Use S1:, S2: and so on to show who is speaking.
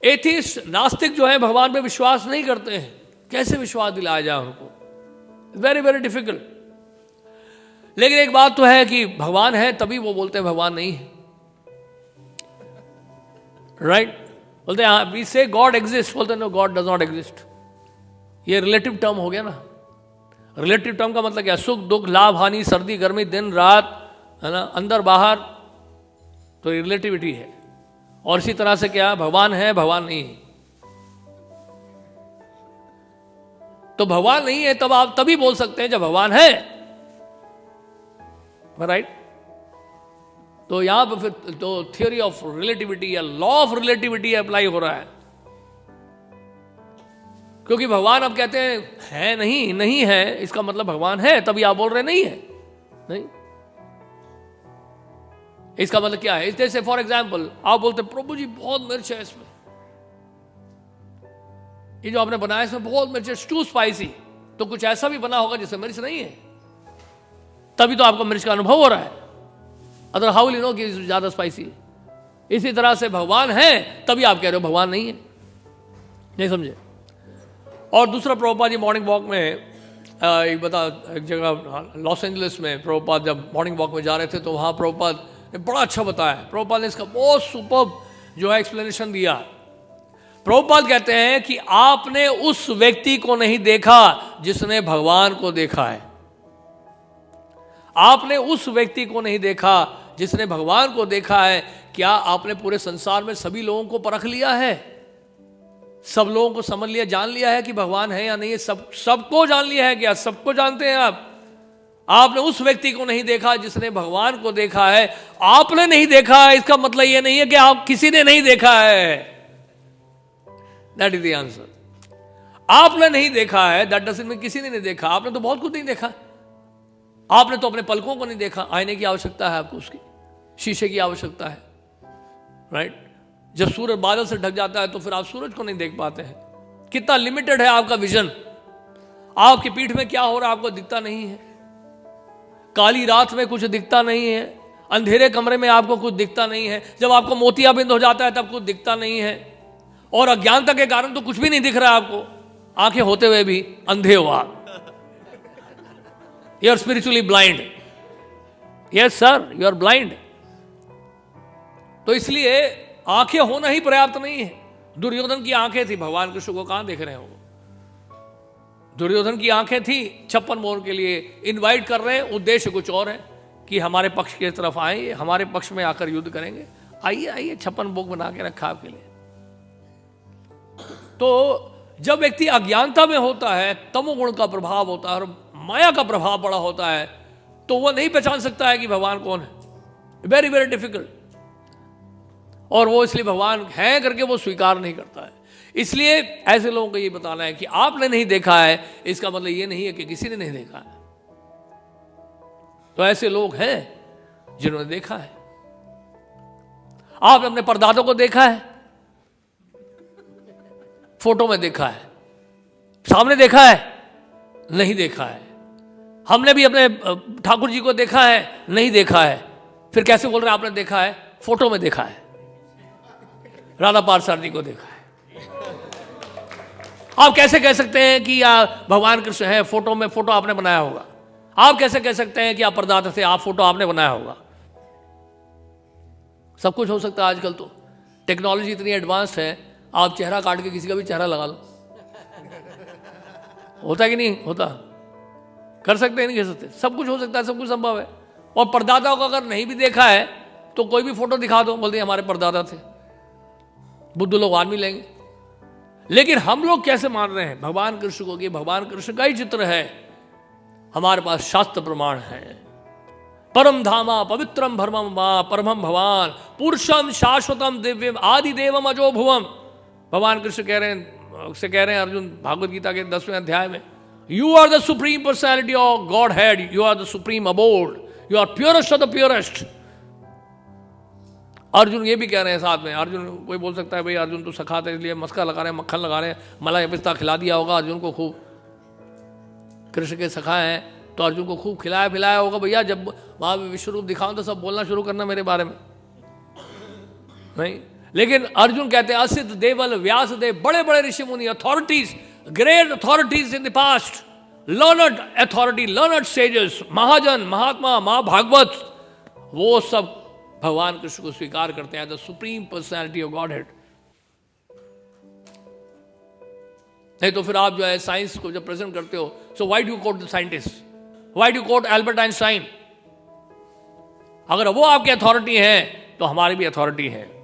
S1: Atheist नास्तिक जो है भगवान पे विश्वास नहीं करते हैं, कैसे विश्वास दिलाया जाए उनको? Very very difficult. लेकिन एक बात तो है कि भगवान है, तभी वो बोलते हैं भगवान नहीं है, राइट? बोलते हैं वी से गॉड एग्जिस्ट, बोलते हैं no God does not exist. ये रिलेटिव टर्म हो गया ना। रिलेटिव टर्म का मतलब क्या? सुख दुख, लाभ हानि, सर्दी गर्मी, दिन रात, है ना, अंदर बाहर, तो रिलेटिविटी है। और इसी तरह से क्या, भगवान है, भगवान नहीं है। तो भगवान नहीं है तब आप तभी बोल सकते हैं जब भगवान है, राइट? तो यहां पर फिर तो थियोरी ऑफ रिलेटिविटी या लॉ ऑफ रिलेटिविटी अप्लाई हो रहा है, क्योंकि भगवान अब कहते हैं है नहीं, नहीं है, इसका मतलब भगवान है, तभी आप बोल रहे नहीं है। नहीं, इसका मतलब क्या है? जैसे फॉर एग्जाम्पल आप बोलते प्रभु जी बहुत मिर्च है इसमें, ये जो आपने बनाया इसमें बहुत मिर्च है, टू स्पाइसी। तो कुछ ऐसा भी बना होगा जिसमें मिर्च नहीं है, तभी तो आपको मिर्च का अनुभव हो रहा है। अदर हाउ यू नो कि ज्यादा स्पाइसी है? इसी तरह से भगवान है तभी आप कह रहे हो भगवान नहीं है। नहीं समझे? और दूसरा, प्रभुपाद जी मॉर्निंग वॉक में एक जगह लॉस एंजलिस में प्रभुपाद जब मॉर्निंग वॉक में जा रहे थे तो वहाँ प्रभुपाद ने बड़ा अच्छा बताया। प्रभुपाद ने इसका बहुत सुपर्ब जो है एक्सप्लेनेशन दिया। प्रभुपाद कहते हैं कि आपने उस व्यक्ति को नहीं देखा जिसने भगवान को देखा है। आपने उस व्यक्ति को नहीं देखा जिसने भगवान को देखा है। क्या आपने पूरे संसार में सभी लोगों को परख लिया है? सब लोगों को समझ लिया, जान लिया है कि भगवान है या नहीं है? सबको जान लिया है क्या? सबको जानते हैं आप? आपने उस व्यक्ति को नहीं देखा जिसने भगवान को देखा है। आपने नहीं देखा इसका मतलब यह नहीं है कि आप किसी ने नहीं देखा है। That is the answer. आपने नहीं देखा है, दैट डजंट मीन किसी ने नहीं देखा। आपने तो बहुत कुछ नहीं देखा। आपने तो अपने पलकों को नहीं देखा। आईने की आवश्यकता है आपको, उसकी शीशे की आवश्यकता है, राइट? जब सूरज बादल से ढक जाता है तो फिर आप सूरज को नहीं देख पाते हैं। कितना लिमिटेड है आपका विजन। आपकी पीठ में क्या हो रहा है आपको दिखता नहीं है। काली रात में कुछ दिखता नहीं है। अंधेरे कमरे में आपको कुछ दिखता नहीं है। जब आपको मोतियाबिंद हो जाता है तब कुछ दिखता नहीं है। और अज्ञानता के कारण तो कुछ भी नहीं दिख रहा है आपको। आंखें होते हुए भी अंधे हो आप। You are spiritually blind. Yes sir, you are blind. तो इसलिए आंखें होना ही पर्याप्त नहीं है। दुर्योधन की आंखें थी, भगवान कृष्ण को कहां देख रहे हैं वो? दुर्योधन की आंखें थी, 56 मोहर के लिए इनवाइट कर रहे हैं। उद्देश्य कुछ और है कि हमारे पक्ष की तरफ आए, हमारे पक्ष में आकर युद्ध करेंगे। आइए आइए, 56 भोग बना के रखा आपके लिए। तो जब व्यक्ति अज्ञानता में होता है, तमोगुण का प्रभाव होता है और माया का प्रभाव बड़ा होता है, तो वह नहीं पहचान सकता है कि भगवान कौन है। Very very difficult. और वो इसलिए भगवान है करके वो स्वीकार नहीं करता है। इसलिए ऐसे लोगों को ये बताना है कि आपने नहीं देखा है, इसका मतलब ये नहीं है कि किसी ने नहीं देखा है। तो ऐसे लोग हैं जिन्होंने देखा है। आपने अपने परदादों को देखा है, फोटो में देखा है, सामने देखा है? नहीं देखा है। हमने भी अपने ठाकुर जी को देखा है? नहीं देखा है। फिर कैसे बोल रहे हैं आपने देखा है? फोटो में देखा है। राधा पार्षद जी को देखा है। आप कैसे कह सकते हैं कि भगवान कृष्ण है? फोटो में, फोटो आपने बनाया होगा। आप कैसे कह सकते हैं कि आप परदाता थे? आप फोटो आपने बनाया होगा। सब कुछ हो सकता है। आजकल तो टेक्नोलॉजी इतनी एडवांस है, आप चेहरा काट के किसी का भी चेहरा लगा लो। होता है कि नहीं होता? कर सकते हैं, नहीं कर सकते? सब कुछ हो सकता है, सब कुछ संभव है। और परदाता को अगर नहीं भी देखा है तो कोई भी फोटो दिखा दो, बोलते हमारे परदाता थे। बुद्ध लोग आदमी लेंगे। लेकिन हम लोग कैसे मान रहे हैं भगवान कृष्ण को कि भगवान कृष्ण का ही चित्र है? हमारे पास शास्त्र प्रमाण है। परम धामा पवित्रम भरमम वा परमम भवान पुरुषम शाश्वतम दिव्यम आदि देवम अजो भुवम। भगवान कृष्ण कह रहे हैं अर्जुन भागवत गीता के 10वें अध्याय में, you are the supreme personality of Godhead, you are the supreme abode, you are purest of the purest. Arjun ये भी कह रहे हैं साथ में। अर्जुन, कोई बोल सकता है भाई अर्जुन तो सखा थे इसलिए मस्का लगा रहे हैं, मक्खन लगा रहे हैं, मलाई पिस्ता खिला दिया होगा अर्जुन को खूब। कृष्ण के सखा हैं तो अर्जुन को खूब खिलाया पिलाया होगा। भैया जब वहाँ विश्व रूप दिखाऊं तो सब बोलना शुरू करना मेरे बारे में। नहीं, लेकिन अर्जुन कहते हैं असित, देवल, व्यास देव, बड़े बड़े ऋषि मुनि, authorities, great authorities in the past, learned authority, learned sages, महाजन, महात्मा, महाभागवत, वो सब भगवान कृष्ण को स्वीकार करते हैं the supreme personality of godhead. नहीं तो फिर आप जो है साइंस को जब प्रेजेंट करते हो, so why do quote the scientist, why do quote Albert Einstein? अगर वो आपकी अथॉरिटी है तो हमारी भी अथॉरिटी है।